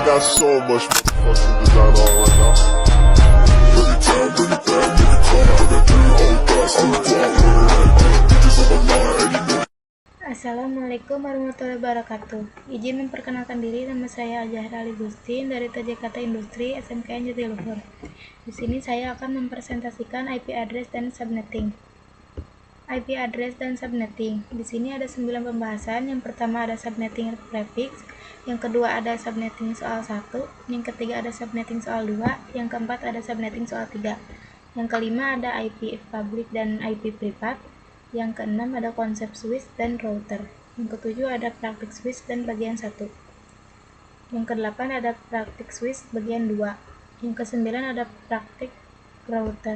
got so much fucking design on right now. Bring it down, bring it down, make it come out. I got 3 old guys, I'm the block, bitches on my line, and you know. Assalamualaikum warahmatullahi wabarakatuh. Izin memperkenalkan diri, nama saya Azahra Ali Gustin dari TJKT Industri SMKN Jatiluhur. Di sini saya akan mempresentasikan IP address dan subnetting. IP address dan subnetting. Di sini ada 9 pembahasan. Yang pertama ada subnetting prefix, yang kedua ada subnetting soal 1, yang ketiga ada subnetting soal 2, yang keempat ada subnetting soal 3. Yang kelima ada IP public dan IP privat. Yang keenam ada konsep switch dan router. Yang ketujuh ada praktik switch dan bagian 1. Yang kedelapan ada praktik switch bagian 2. Yang kesembilan ada praktik router.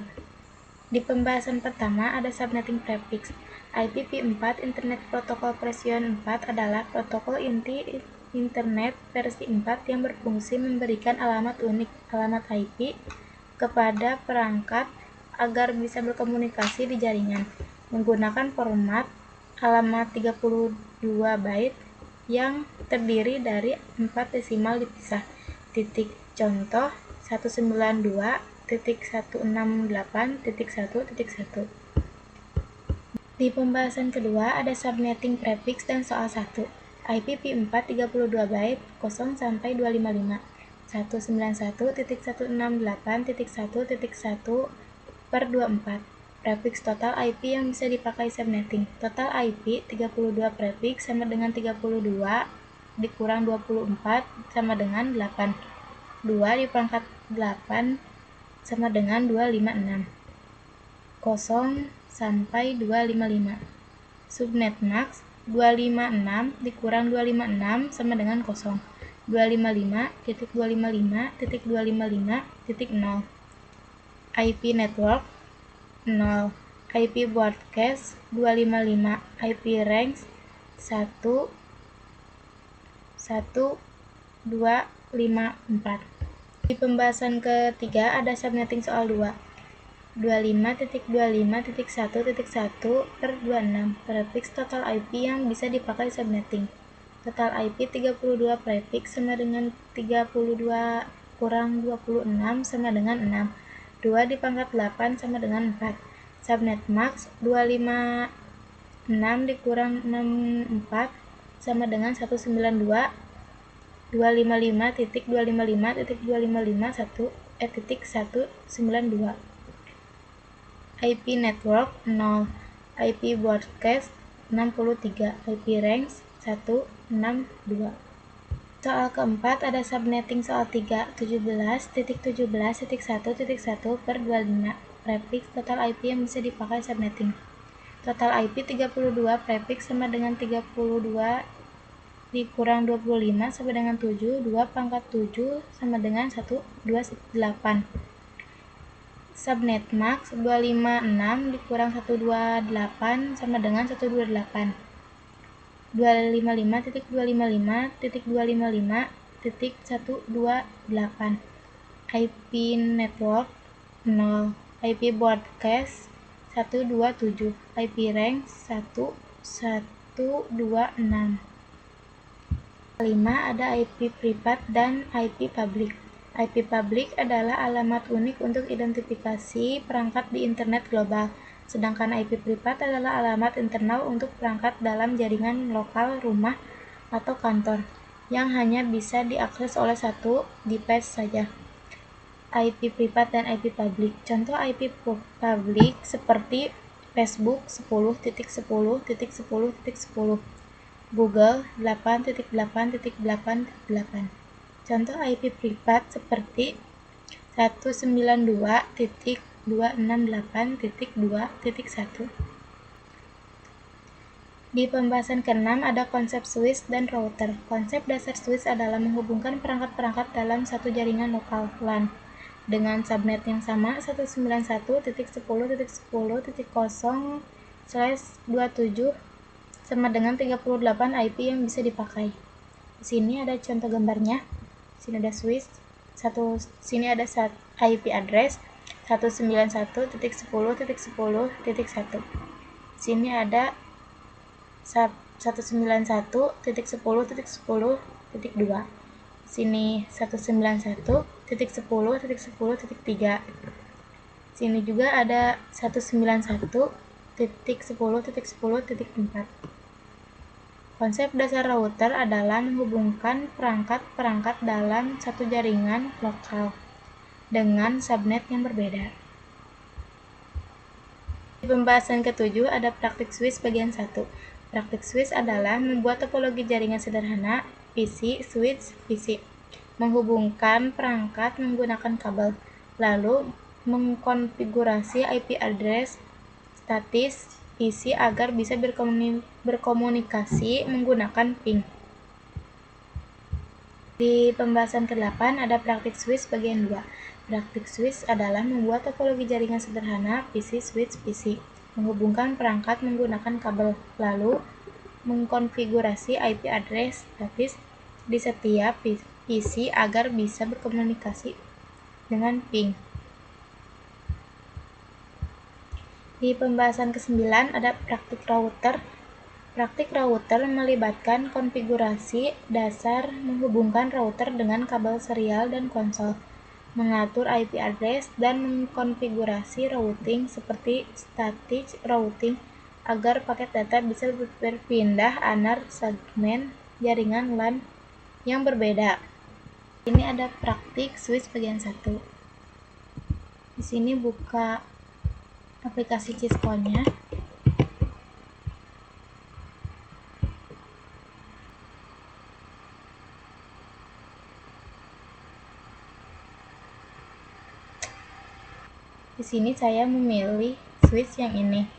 Di pembahasan pertama ada subnetting prefix. IPv4 Internet Protocol version 4 adalah protokol inti Internet versi 4 yang berfungsi memberikan alamat unik, alamat IP, kepada perangkat agar bisa berkomunikasi di jaringan menggunakan format alamat 32 byte yang terdiri dari 4 desimal dipisah. Titik contoh 192.168.1.1. Di pembahasan kedua ada subnetting prefix dan soal 1. IPv4 32 byte 0 sampai 255. 191.168.1.1/24. Prefix total IP yang bisa dipakai subnetting. Total IP 32 prefix sama dengan 32 dikurang 24 sama dengan 8. 2 dipangkat 8 sama dengan 256. 0 sampai 255. Subnet max 256 dikurang 256 sama dengan 0. 255.255.255.0. IP network 0. IP broadcast 255. IP range 1 1 2 5 4. Di pembahasan ketiga ada subnetting soal 2. 25.25.1.1/26. Prefix total IP yang bisa dipakai subnetting. Total IP 32 prefix sama dengan 32 kurang 26 sama dengan 6. 2 dipangkat 8 sama dengan 4. Subnet max 256 dikurang 64 sama dengan 192.255.255.1.192. IP network 0. IP broadcast 63. IP range 162. Soal keempat ada subnetting soal 3. 17.17.1.1/25. Prefix total IP yang bisa dipakai subnetting. Total IP 32 prefix sama dengan 32 dikurang 25 sama dengan 7. 2 pangkat 7 sama dengan 128. Subnet max 256 dikurang 128 sama dengan 128. 255.255.255.128. IP network 0. IP broadcast 127. IP range 1126. Kelima ada IP privat dan IP public. IP public adalah alamat unik untuk identifikasi perangkat di internet global. Sedangkan IP privat adalah alamat internal untuk perangkat dalam jaringan lokal rumah atau kantor yang hanya bisa diakses oleh satu device saja. IP privat dan IP public. Contoh IP public seperti Facebook 10.10.10.10, Google 8.8.8.8. Contoh IP privat seperti 192.268.2.1. Di pembahasan ke-6 ada konsep switch dan router. Konsep dasar switch adalah menghubungkan perangkat-perangkat dalam satu jaringan lokal LAN dengan subnet yang sama 191.10.10.0/27 sama dengan 38 IP yang bisa dipakai. Di sini ada contoh gambarnya. Sini ada switch. Sini ada IP address 191.10.10.1. Sini ada 191.10.10.2. Sini 191.10.10.3. Sini juga ada 191.10.10.4. Konsep dasar router adalah menghubungkan perangkat-perangkat dalam satu jaringan lokal dengan subnet yang berbeda. Di pembahasan ke-7 ada praktik switch bagian 1. Praktik switch adalah membuat topologi jaringan sederhana PC, switch, PC, menghubungkan perangkat menggunakan kabel, lalu mengkonfigurasi IP address statis PC agar bisa berkomunikasi menggunakan ping. Di pembahasan ke-8 ada praktik switch bagian 2. Praktik switch adalah membuat topologi jaringan sederhana PC, switch, PC, menghubungkan perangkat menggunakan kabel, lalu mengkonfigurasi IP address statis di setiap PC agar bisa berkomunikasi dengan ping. Di pembahasan ke-9 ada praktik router. Praktik router melibatkan konfigurasi dasar menghubungkan router dengan kabel serial dan konsol, mengatur IP address, dan mengkonfigurasi routing seperti static routing agar paket data bisa berpindah antar segmen jaringan LAN yang berbeda. Ini ada praktik switch bagian 1. Di sini buka aplikasi Cisco-nya. Di sini saya memilih switch yang ini.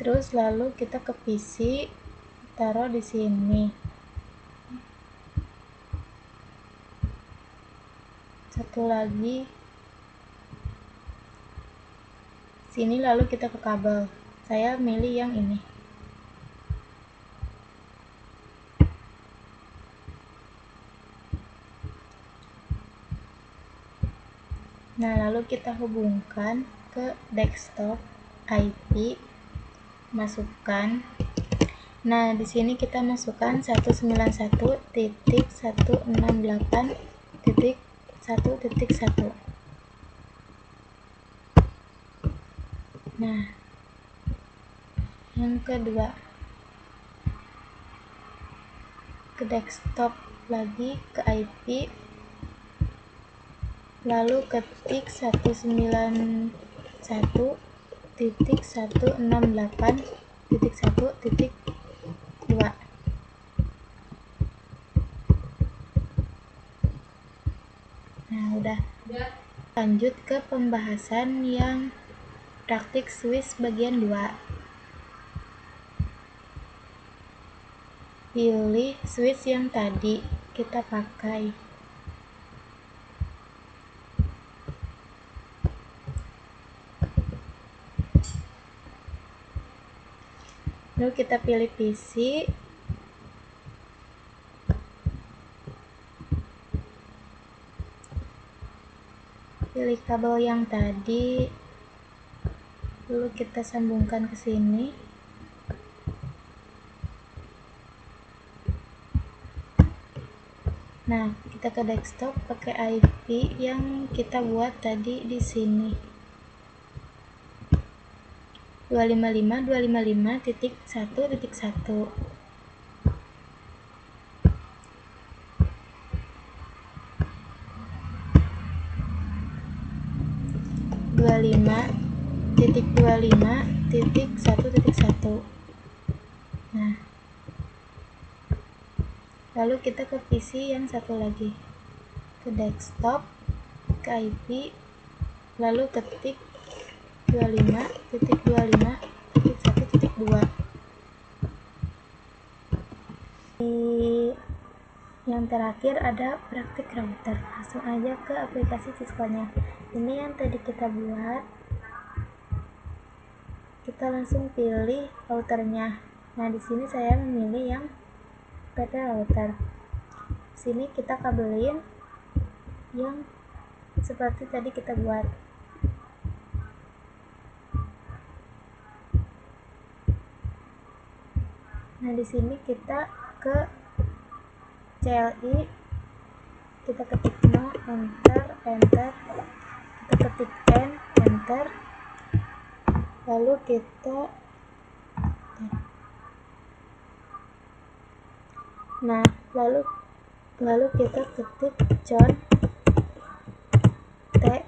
Terus lalu kita ke PC, taruh di sini. Satu lagi sini, lalu kita ke kabel. Saya milih yang ini. Nah, lalu kita hubungkan ke desktop IP, masukkan. Nah, di sini kita masukkan 191.168.1.1. Nah, yang kedua ke desktop lagi, ke IP, lalu ketik 191.168.1.2. Nah, udah. Lanjut ke pembahasan yang praktik switch bagian 2. Pilih switch yang tadi kita pakai. Lalu kita pilih PC. Pilih kabel yang tadi. Lalu kita sambungkan ke sini. Nah, kita ke desktop pakai IP yang kita buat tadi di sini. 255.255.1.1. Nah, lalu kita ke PC yang satu lagi, ke desktop, ke IP, lalu ketik 25.25.1.2. Yang terakhir ada praktik router. Langsung aja ke aplikasi Cisco-nya. Ini yang tadi kita buat. Kita langsung pilih routernya. Nah, di sini saya memilih yang PT router. Sini kita kabelin yang seperti tadi kita buat. Nah, di sini kita ke CLI, kita ketik no, enter, kita ketik n, enter, lalu kita lalu kita ketik John T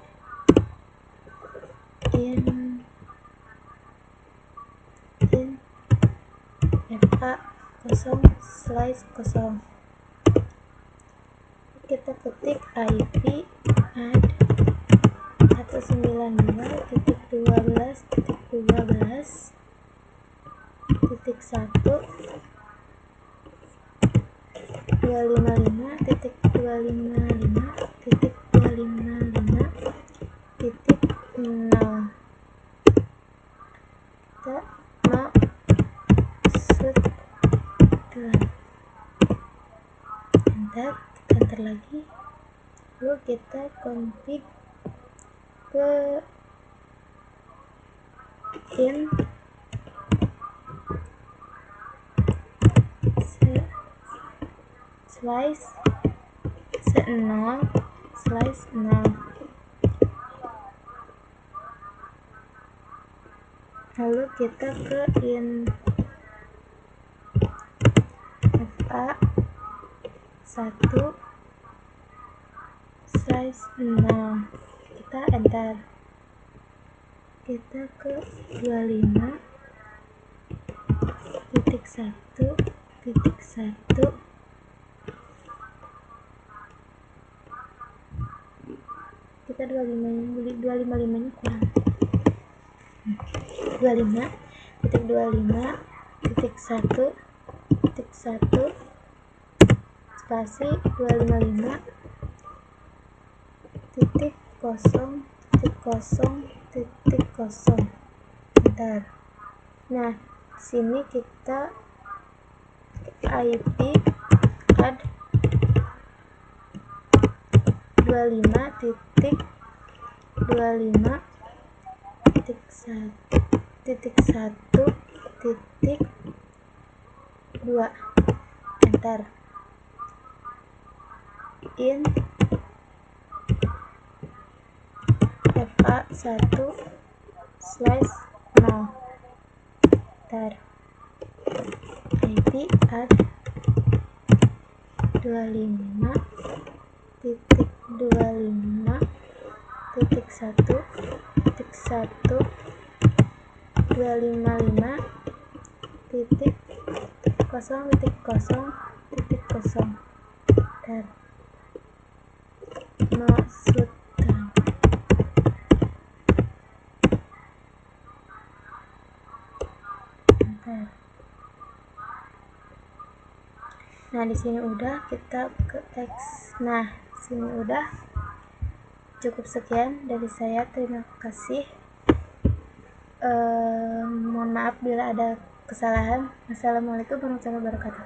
in FA 0/0. Kita ketik IP add 192.168.255.255.255.0. kita maksud enter lagi, lalu kita config ke in slice 0/0. Lalu kita ke in FA 1/0, kita enter, kita ke 25.1.1, kita 255-nya kurang, 25.1.1 spasi 255.0.0.0, enter. Nah, sini kita IP add 25.1.1.2, enter. In FA 1/0, enter. IP add 25.1.1.1.255.1.255.0.0.0, enter. Maksudkan enter. Nah, di sini udah, kita ke X. Nah, sini udah. Cukup sekian dari saya. Terima kasih. Mohon maaf bila ada kesalahan. Assalamualaikum warahmatullahi wabarakatuh.